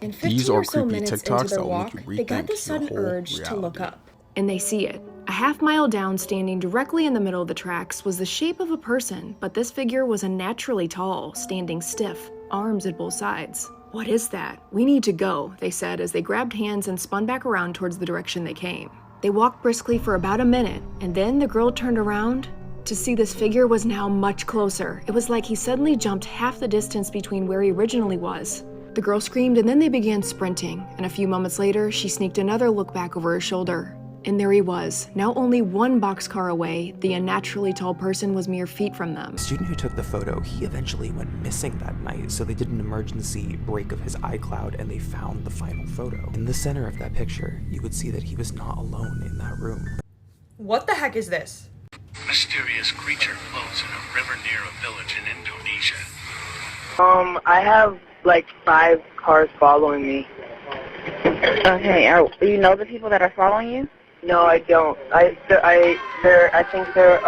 And These 15 are or so creepy minutes TikToks into their that will make walk, you they got rethink this sudden your whole urge to look reality. up. And they see it. A half-mile down, standing directly in the middle of the tracks, was the shape of a person, but this figure was unnaturally tall, standing stiff, arms at both sides. "What is that? We need to go," they said as they grabbed hands and spun back around towards the direction they came. They walked briskly for about a minute, and then the girl turned around to see this figure was now much closer. It was like he suddenly jumped half the distance between where he originally was. The girl screamed, and then they began sprinting, and a few moments later, she sneaked another look back over her shoulder. And there he was, now only one boxcar away. The unnaturally tall person was mere feet from them. The student who took the photo, he eventually went missing that night, so they did an emergency break of his iCloud and they found the final photo. In the center of that picture, you would see that he was not alone in that room. What the heck is this? Mysterious creature floats in a river near a village in Indonesia. I have like 5 cars following me. Okay, you know the people that are following you? No, I don't. I think they're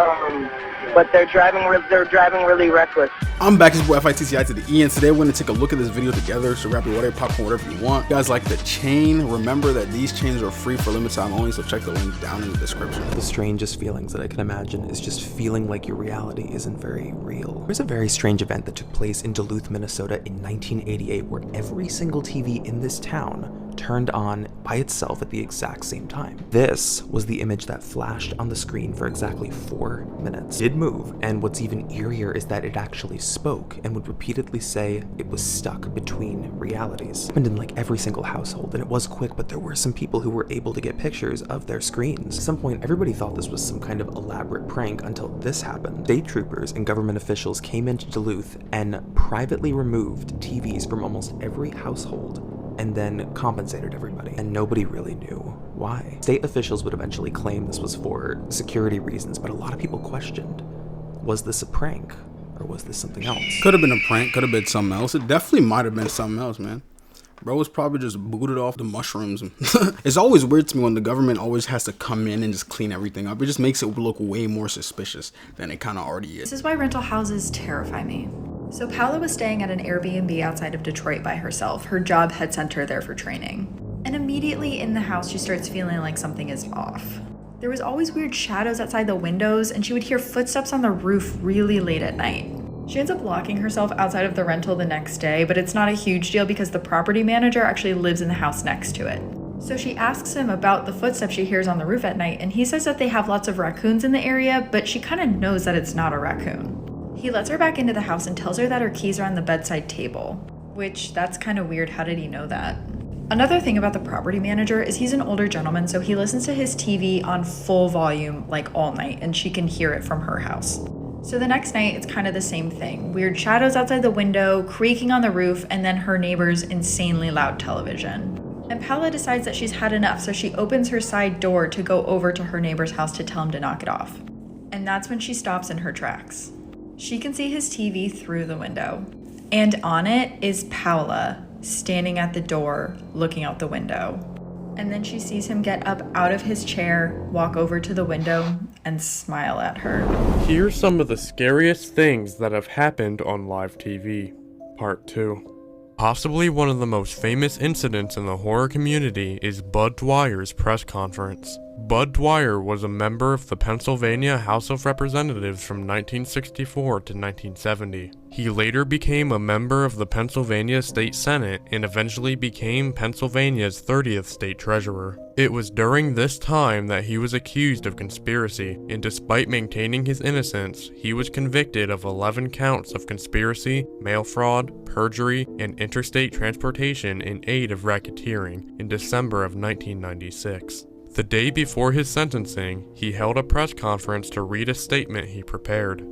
but they're driving really reckless. I'm back, it's boy FITCI to the E, and today we're going to take a look at this video together. So grab your water, popcorn, whatever you want. If you guys like the chain, remember that these chains are free for limited time only, so check the link down in the description. The strangest feelings that I can imagine is just feeling like your reality isn't very real. There's a very strange event that took place in Duluth, Minnesota in 1988 where every single TV in this town turned on by itself at the exact same time. This was the image that flashed on the screen for exactly 4 minutes. It did move, and what's even eerier is that it actually spoke and would repeatedly say it was stuck between realities. It happened in like every single household, and it was quick, but there were some people who were able to get pictures of their screens. At some point, everybody thought this was some kind of elaborate prank until this happened. State troopers and government officials came into Duluth and privately removed TVs from almost every household and then compensated everybody, and nobody really knew why. State officials would eventually claim this was for security reasons, but a lot of people questioned, was this a prank or was this something else? Could have been a prank, could have been something else. It definitely might have been something else, man. Bro was probably just booted off the mushrooms. It's always weird to me when the government always has to come in and just clean everything up. It just makes it look way more suspicious than it kind of already is. This is why rental houses terrify me. So Paula was staying at an Airbnb outside of Detroit by herself. Her job had sent her there for training. And immediately in the house, she starts feeling like something is off. There was always weird shadows outside the windows, and she would hear footsteps on the roof really late at night. She ends up locking herself outside of the rental the next day, but it's not a huge deal because the property manager actually lives in the house next to it. So she asks him about the footsteps she hears on the roof at night, and he says that they have lots of raccoons in the area, but she kind of knows that it's not a raccoon. He lets her back into the house and tells her that her keys are on the bedside table, which that's kind of weird. How did he know that? Another thing about the property manager is he's an older gentleman, so he listens to his TV on full volume like all night, and she can hear it from her house. So the next night, it's kind of the same thing. Weird shadows outside the window, creaking on the roof, and then her neighbor's insanely loud television. And Paula decides that she's had enough, so she opens her side door to go over to her neighbor's house to tell him to knock it off. And that's when she stops in her tracks. She can see his TV through the window. And on it is Paula, standing at the door, looking out the window. And then she sees him get up out of his chair, walk over to the window, and smile at her. Here's some of the scariest things that have happened on live TV. Part 2. Possibly one of the most famous incidents in the horror community is Bud Dwyer's press conference. Bud Dwyer was a member of the Pennsylvania House of Representatives from 1964 to 1970. He later became a member of the Pennsylvania State Senate and eventually became Pennsylvania's 30th state treasurer. It was during this time that he was accused of conspiracy, and despite maintaining his innocence, he was convicted of 11 counts of conspiracy, mail fraud, perjury, and interstate transportation in aid of racketeering in December of 1996. The day before his sentencing, he held a press conference to read a statement he prepared.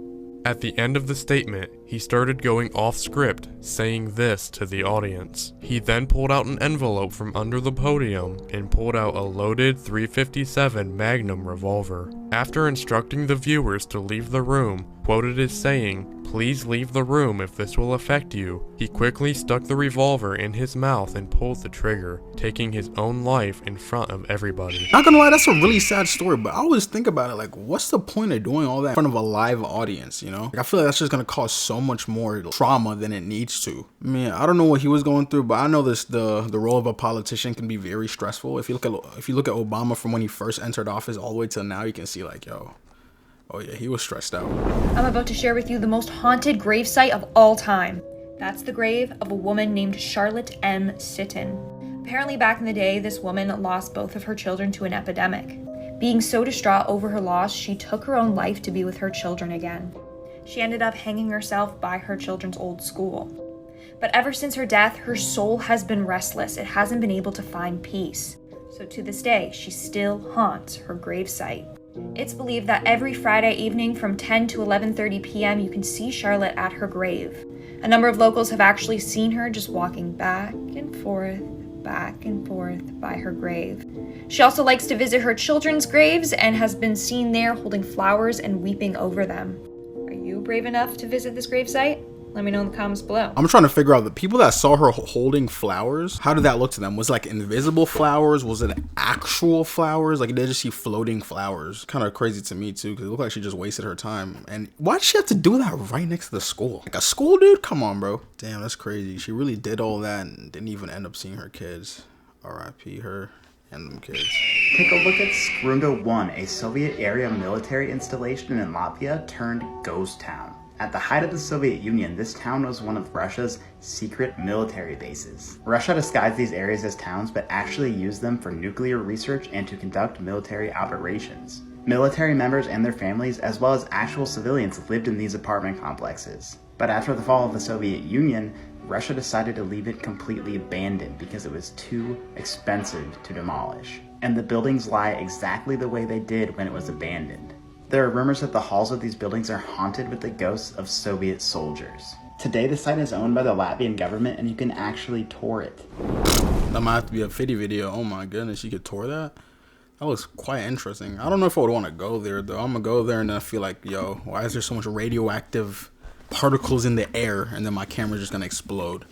At the end of the statement, he started going off script, saying this to the audience. He then pulled out an envelope from under the podium and pulled out a loaded .357 Magnum revolver. After instructing the viewers to leave the room, quoted as saying, "Please leave the room if this will affect you," he quickly stuck the revolver in his mouth and pulled the trigger, taking his own life in front of everybody. Not gonna lie, that's a really sad story, but I always think about it like, what's the point of doing all that in front of a live audience, you know? Like, I feel like that's just gonna cause so much more trauma than it needs to. I mean, I don't know what he was going through, but I know the role of a politician can be very stressful. If you look at Obama from when he first entered office all the way till now, you can see like, yo, oh yeah, he was stressed out. I'm about to share with you the most haunted gravesite of all time. That's the grave of a woman named Charlotte M. Sitton. Apparently back in the day, this woman lost both of her children to an epidemic. Being so distraught over her loss, she took her own life to be with her children again. She ended up hanging herself by her children's old school. But ever since her death, her soul has been restless. It hasn't been able to find peace. So to this day, she still haunts her gravesite. It's believed that every Friday evening from 10 to 11:30 p.m. you can see Charlotte at her grave. A number of locals have actually seen her just walking back and forth by her grave. She also likes to visit her children's graves and has been seen there holding flowers and weeping over them. Are you brave enough to visit this gravesite? Let me know in the comments below. I'm trying to figure out the people that saw her holding flowers. How did that look to them? Was it like invisible flowers? Was it actual flowers? Like, did they just see floating flowers? Kind of crazy to me too, because it looked like she just wasted her time. And why did she have to do that right next to the school? Like a school, dude? Come on, bro. Damn, that's crazy. She really did all that and didn't even end up seeing her kids. R.I.P. her and them kids. Take a look at Skrunda 1, a Soviet-era military installation in Latvia turned ghost town. At the height of the Soviet Union, this town was one of Russia's secret military bases. Russia disguised these areas as towns, but actually used them for nuclear research and to conduct military operations. Military members and their families, as well as actual civilians, lived in these apartment complexes. But after the fall of the Soviet Union, Russia decided to leave it completely abandoned because it was too expensive to demolish. And the buildings lie exactly the way they did when it was abandoned. There are rumors that the halls of these buildings are haunted with the ghosts of Soviet soldiers. Today, the site is owned by the Latvian government and you can actually tour it. That might have to be a Fittie video. Oh my goodness, you could tour that? That looks quite interesting. I don't know if I would want to go there though. I'm gonna go there and then I feel like, yo, why is there so much radioactive particles in the air? And then my camera's just gonna explode.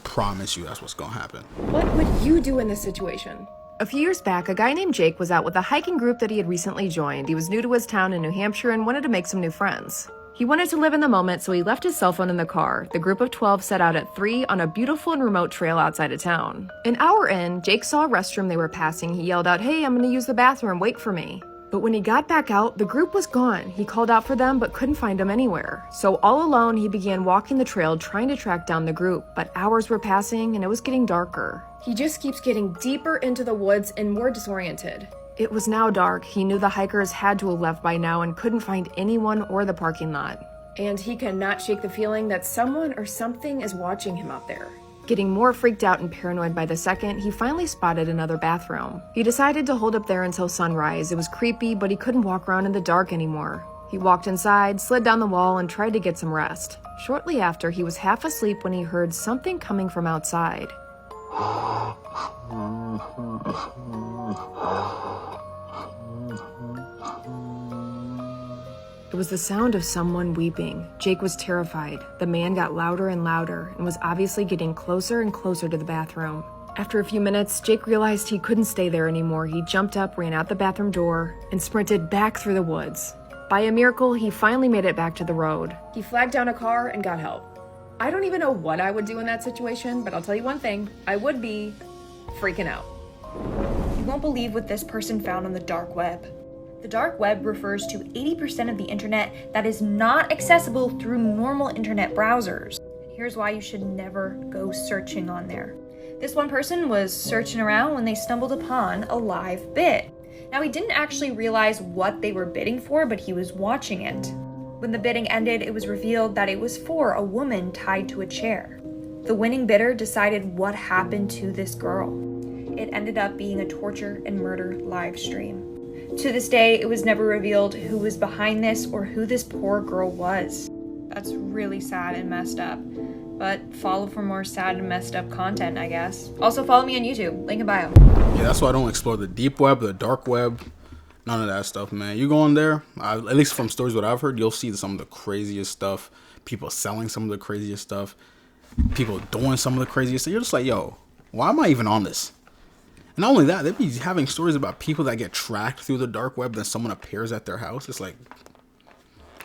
Promise you that's what's gonna happen. What would you do in this situation? A few years back, a guy named Jake was out with a hiking group that he had recently joined. He was new to his town in New Hampshire and wanted to make some new friends. He wanted to live in the moment, so he left his cell phone in the car. The group of 12 set out at 3 on a beautiful and remote trail outside of town. An hour in, Jake saw a restroom they were passing. He yelled out, "Hey, I'm gonna use the bathroom, wait for me." But when he got back out, the group was gone. He called out for them, but couldn't find them anywhere. So all alone, he began walking the trail, trying to track down the group, but hours were passing and it was getting darker. He just keeps getting deeper into the woods and more disoriented. It was now dark. He knew the hikers had to have left by now and couldn't find anyone or the parking lot. And he cannot shake the feeling that someone or something is watching him out there. Getting more freaked out and paranoid by the second, he finally spotted another bathroom. He decided to hold up there until sunrise. It was creepy, but he couldn't walk around in the dark anymore. He walked inside, slid down the wall, and tried to get some rest. Shortly after, he was half asleep when he heard something coming from outside. It was the sound of someone weeping. Jake was terrified. The man got louder and louder and was obviously getting closer and closer to the bathroom. After a few minutes, Jake realized he couldn't stay there anymore. He jumped up, ran out the bathroom door, and sprinted back through the woods. By a miracle, he finally made it back to the road. He flagged down a car and got help. I don't even know what I would do in that situation, but I'll tell you one thing, I would be freaking out. You won't believe what this person found on the dark web. The dark web refers to 80% of the internet that is not accessible through normal internet browsers. Here's why you should never go searching on there. This one person was searching around when they stumbled upon a live bid. Now, he didn't actually realize what they were bidding for, but he was watching it. When the bidding ended, it was revealed that it was for a woman tied to a chair. The winning bidder decided what happened to this girl. It ended up being a torture and murder live stream. To this day, it was never revealed who was behind this or who this poor girl was. That's really sad and messed up. But follow for more sad and messed up content, I guess. Also follow me on YouTube, link in bio. Yeah, that's why I don't explore the deep web, the dark web. None of that stuff, man. You go in there, at least from stories what I've heard, you'll see some of the craziest stuff. People selling some of the craziest stuff. People doing some of the craziest stuff. You're just like, yo, why am I even on this? And not only that, they'd be having stories about people that get tracked through the dark web, then someone appears at their house. It's like,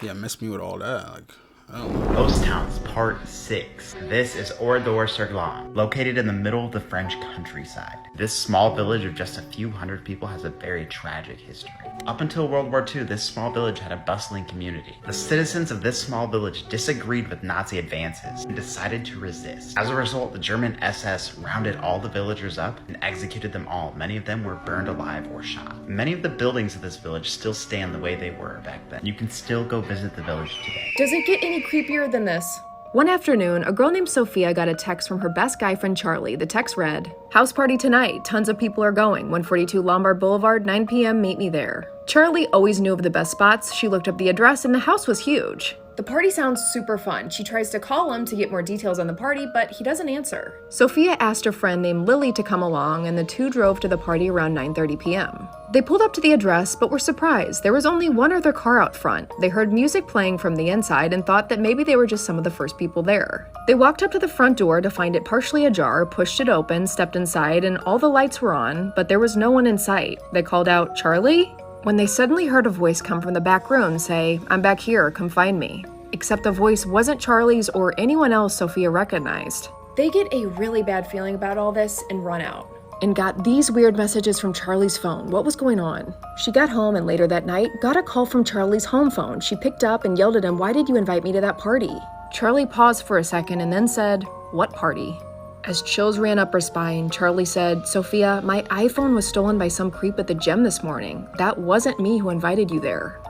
yeah, miss me with all that. Like, I don't know. Ghost Towns Part 6. This is Oradour-sur-Glane, located in the middle of the French countryside. This small village of just a few hundred people has a very tragic history. Up until World War II, this small village had a bustling community. The citizens of this small village disagreed with Nazi advances and decided to resist. As a result, the German SS rounded all the villagers up and executed them all. Many of them were burned alive or shot. Many of the buildings of this village still stand the way they were back then. You can still go visit the village today. Does it get any creepier than this? One afternoon, a girl named Sophia got a text from her best guy friend Charlie. The text read, "House party tonight. Tons of people are going. 142 Lombard Boulevard, 9 p.m. Meet me there." Charlie always knew of the best spots. She looked up the address and the house was huge. The party sounds super fun. She tries to call him to get more details on the party, but he doesn't answer. Sophia asked a friend named Lily to come along, and the two drove to the party around 9:30 p.m. They pulled up to the address, but were surprised. There was only one other car out front. They heard music playing from the inside and thought that maybe they were just some of the first people there. They walked up to the front door to find it partially ajar, pushed it open, stepped inside, and all the lights were on, but there was no one in sight. They called out, "Charlie?" When they suddenly heard a voice come from the back room say, "I'm back here, come find me." Except the voice wasn't Charlie's or anyone else Sophia recognized. They get a really bad feeling about all this and run out. And got these weird messages from Charlie's phone. What was going on? She got home and later that night got a call from Charlie's home phone. She picked up and yelled at him, "Why did you invite me to that party?" Charlie paused for a second and then said, "What party?" As chills ran up her spine, Charlie said, "Sophia, my iPhone was stolen by some creep at the gym this morning. That wasn't me who invited you there."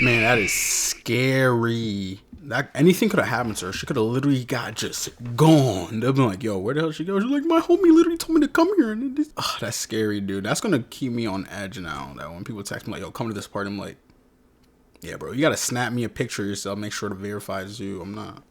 Man, that is scary. That anything could have happened to her. She could have literally got just gone. They've been like, "Yo, where the hell she go?" She's like, "My homie literally told me to come here." And that's scary, dude. That's gonna keep me on edge now. That when people text me like, "Yo, come to this party," I'm like, "Yeah, bro, you gotta snap me a picture of yourself. Make sure to verify it's you." I'm not.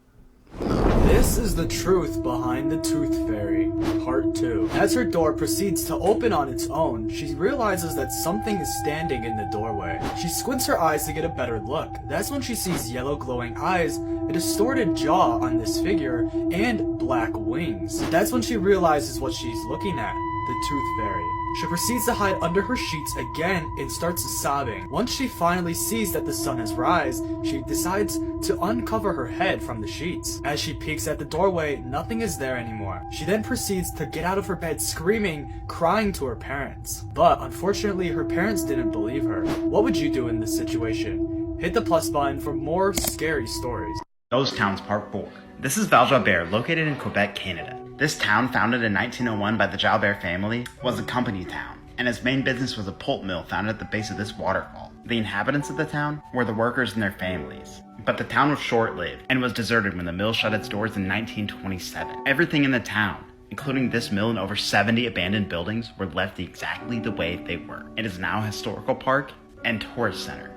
This is the truth behind the Tooth Fairy, Part 2. As her door proceeds to open on its own, she realizes that something is standing in the doorway. She squints her eyes to get a better look. That's when she sees yellow glowing eyes, a distorted jaw on this figure, and black wings. That's when she realizes what she's looking at, the Tooth Fairy. She proceeds to hide under her sheets again and starts sobbing. Once she finally sees that the sun has risen, she decides to uncover her head from the sheets. As she peeks at the doorway, nothing is there anymore. She then proceeds to get out of her bed screaming, crying to her parents. But unfortunately, her parents didn't believe her. What would you do in this situation? Hit the plus button for more scary stories. Ghost Towns Part 4. This is Val-Jalbert, located in Quebec, Canada. This town, founded in 1901 by the Jalbert family, was a company town, and its main business was a pulp mill found at the base of this waterfall. The inhabitants of the town were the workers and their families. But the town was short-lived, and was deserted when the mill shut its doors in 1927. Everything in the town, including this mill and over 70 abandoned buildings, were left exactly the way they were. It is now a historical park and tourist center.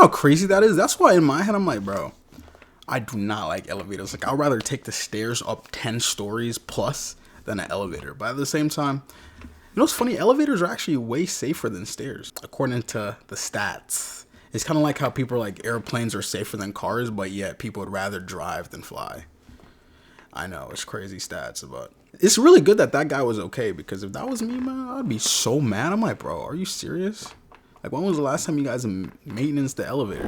how crazy that is? That's why in my head I'm like, bro, I do not like elevators. Like, I'd rather take the stairs up 10 stories plus than an elevator. But at the same time, you know what's funny? Elevators are actually way safer than stairs, according to the stats. It's kind of like how people are like airplanes are safer than cars, but yet people would rather drive than fly. I know, it's crazy stats, but it's really good that that guy was okay, because if that was me, man, I'd be so mad. I'm like, bro, are you serious? Like, when was the last time you guys maintenance the elevator?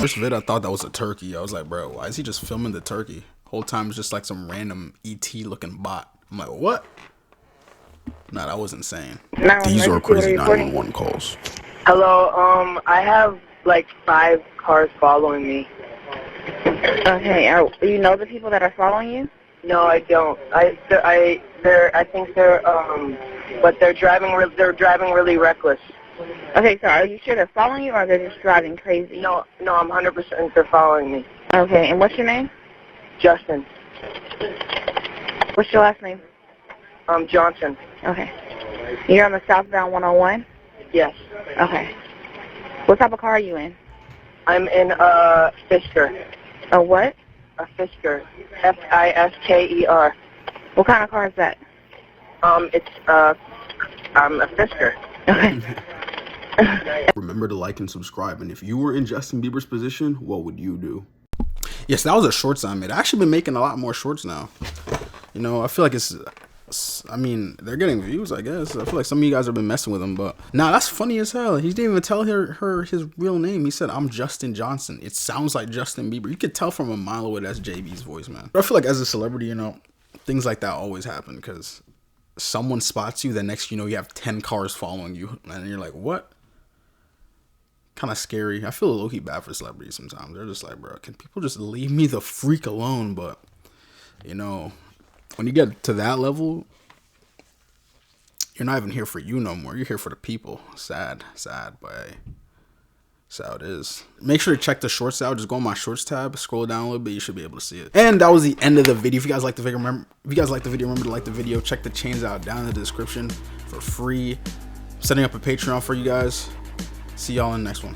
First vid, I thought that was a turkey. I was like, bro, why is he just filming the turkey? Whole time it's just like some random ET looking bot. I'm like, what? Nah, that was insane. These are crazy 911 calls. Hello, I have like 5 cars following me. Okay, you know the people that are following you? No, I don't. I think they're but they're driving really reckless. Okay, so are you sure they're following you, or they're just driving crazy? No, I'm 100% they're following me. Okay, and what's your name? Justin. What's your last name? Johnson. Okay. You're on the southbound 101? Yes. Okay. What type of car are you in? I'm in a Fisker. A what? A Fisker. Fisker. What kind of car is that? It's a Fisker. Okay. Remember to like and subscribe, and if you were in Justin Bieber's position, what would you do? Yes, that was a shorts I made. I've actually been making a lot more shorts now. You know, I feel like I mean, they're getting views, I guess. I feel like some of you guys have been messing with them, but nah, that's funny as hell. He didn't even tell her his real name. He said, I'm Justin Johnson. It sounds like Justin Bieber. You could tell from a mile away that's JB's voice, man. But I feel like as a celebrity, you know, things like that always happen, because someone spots you, the next you know, you have 10 cars following you, and you're like, what? Kind of scary. I feel a low-key bad for celebrities sometimes. They're just like, bro, can people just leave me the freak alone? But, you know, when you get to that level, you're not even here for you no more. You're here for the people. Sad, but hey, that's how it is. Make sure to check the shorts out. Just go on my shorts tab, scroll down a little bit. You should be able to see it. And that was the end of the video. If you guys liked the video, remember to like the video. Check the chains out down in the description for free. Setting up a Patreon for you guys. See y'all in the next one.